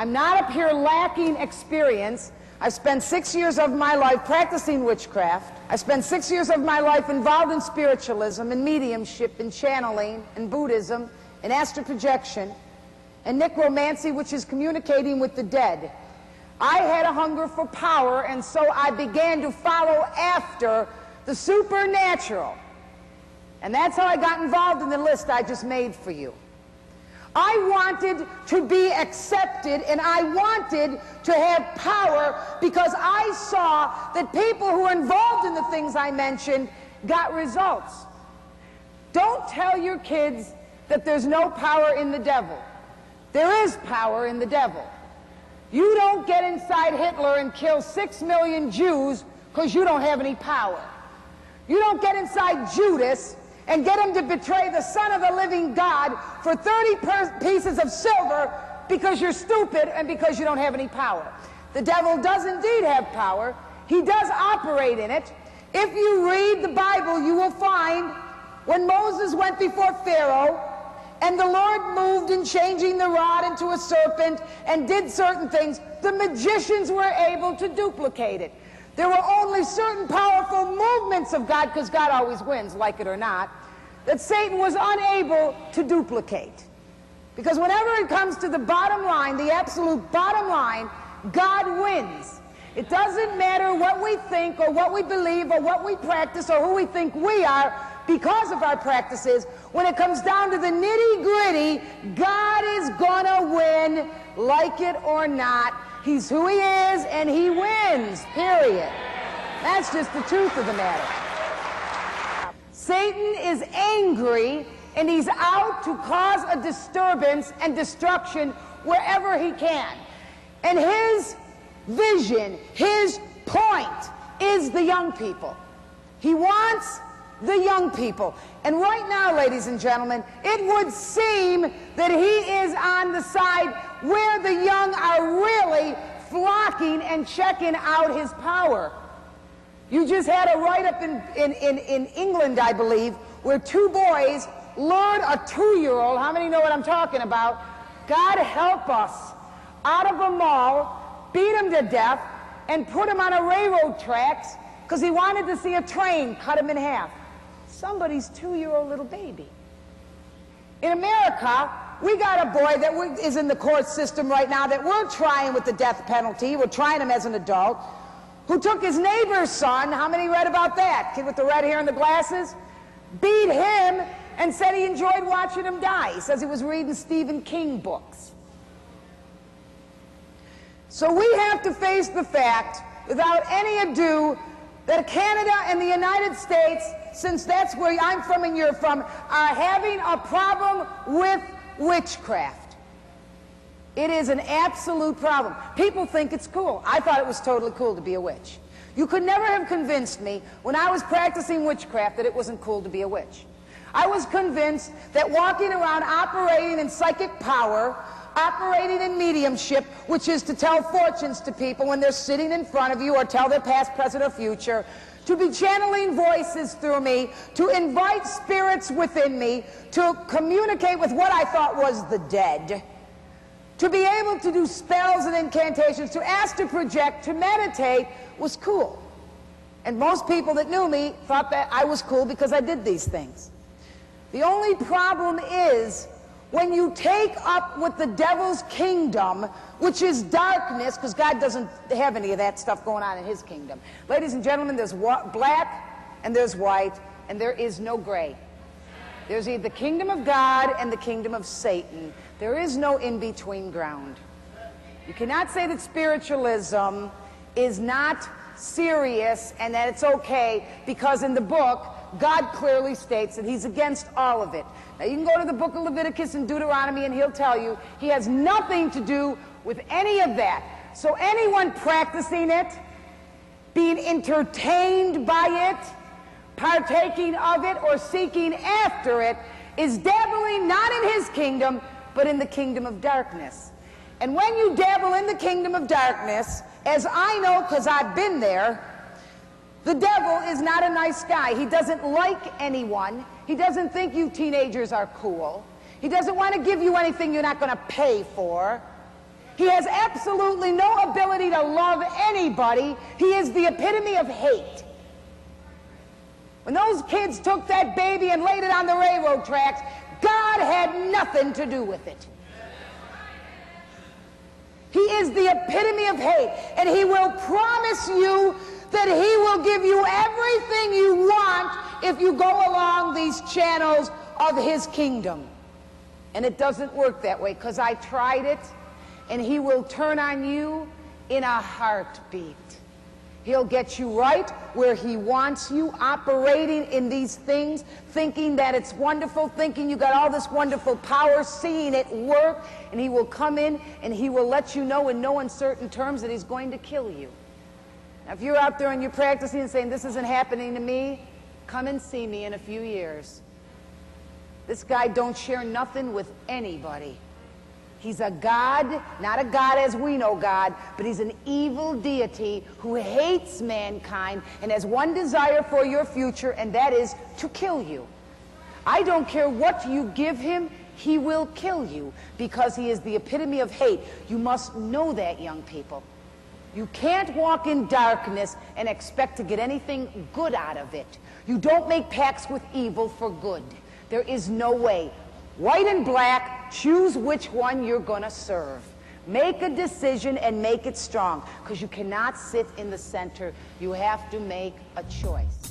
I'm not up here lacking experience. I spent 6 years of my life practicing witchcraft. I spent 6 years of my life involved in spiritualism and mediumship and channeling and Buddhism and astral projection and necromancy, which is communicating with the dead. I had a hunger for power, and so I began to follow after the supernatural. And that's how I got involved in the list I just made for you. I wanted to be accepted, and I wanted to have power because I saw that people who were involved in the things I mentioned got results. Don't tell your kids that there's no power in the devil. There is power in the devil. You don't get inside Hitler and kill 6 million Jews because you don't have any power. You don't get inside Judas and get him to betray the Son of the living God for 30 pieces of silver because you're stupid and because you don't have any power. The devil does indeed have power. He does operate in it. If you read the Bible, you will find when Moses went before Pharaoh and the Lord moved in changing the rod into a serpent and did certain things, the magicians were able to duplicate it. There were only certain powerful movements of God, because God always wins, like it or not, that Satan was unable to duplicate. Because whenever it comes to the bottom line, the absolute bottom line, God wins. It doesn't matter what we think or what we believe or what we practice or who we think we are because of our practices. When it comes down to the nitty-gritty, God is gonna win, like it or not. He's who he is, and he wins, period. That's just the truth of the matter. Satan is angry, and he's out to cause a disturbance and destruction wherever he can. And his vision, his point, is the young people. He wants the young people. And right now, ladies and gentlemen, it would seem that he is on the side where the young are really flocking and checking out his power. You just had a write-up in England, I believe, where 2 boys lured a 2-year-old, how many know what I'm talking about, God help us, out of a mall, beat him to death, and put him on a railroad tracks because he wanted to see a train cut him in half. Somebody's 2-year-old little baby. In America, we got a boy that is in the court system right now that we're trying with the death penalty. We're trying him as an adult, who took his neighbor's son, how many read about that? Kid with the red hair and the glasses? Beat him and said he enjoyed watching him die. He says he was reading Stephen King books. So we have to face the fact, without any ado, that Canada and the United States, since that's where I'm from and you're from, are having a problem with witchcraft. It is an absolute problem. People think it's cool. I thought it was totally cool to be a witch. You could never have convinced me when I was practicing witchcraft that it wasn't cool to be a witch. I was convinced that walking around operating in psychic power, operating in mediumship, which is to tell fortunes to people when they're sitting in front of you or tell their past, present, or future, to be channeling voices through me, to invite spirits within me, to communicate with what I thought was the dead, to be able to do spells and incantations, to astral project, to meditate, was cool. And most people that knew me thought that I was cool because I did these things. The only problem is when you take up with the devil's kingdom, which is darkness, because God doesn't have any of that stuff going on in his kingdom. Ladies and gentlemen, there's black and there's white, and there is no gray. There's either the kingdom of God and the kingdom of Satan. There is no in-between ground. You cannot say that spiritualism is not serious and that it's okay, because in the book, God clearly states that he's against all of it. Now, you can go to the book of Leviticus and Deuteronomy, and he'll tell you he has nothing to do with any of that. So anyone practicing it, being entertained by it, partaking of it, or seeking after it, is dabbling not in his kingdom, but in the kingdom of darkness. And when you dabble in the kingdom of darkness, as I know because I've been there, the devil is not a nice guy. He doesn't like anyone. He doesn't think you teenagers are cool. He doesn't want to give you anything you're not going to pay for. He has absolutely no ability to love anybody. He is the epitome of hate. When those kids took that baby and laid it on the railroad tracks, God had nothing to do with it. He is the epitome of hate, and he will promise you that he will give you everything you want if you go along these channels of his kingdom. And it doesn't work that way, because I tried it, and he will turn on you in a heartbeat. He'll get you right where he wants you, operating in these things, thinking that it's wonderful, thinking you got all this wonderful power, seeing it work, and he will come in and he will let you know in no uncertain terms that he's going to kill you. Now, if you're out there and you're practicing and saying, this isn't happening to me, come and see me in a few years. This guy don't share nothing with anybody. He's a god, not a god as we know God, but he's an evil deity who hates mankind and has one desire for your future, and that is to kill you. I don't care what you give him, he will kill you, because he is the epitome of hate. You must know that, young people. You can't walk in darkness and expect to get anything good out of it. You don't make pacts with evil for good. There is no way. White and black, choose which one you're going to serve. Make a decision and make it strong, because you cannot sit in the center. You have to make a choice.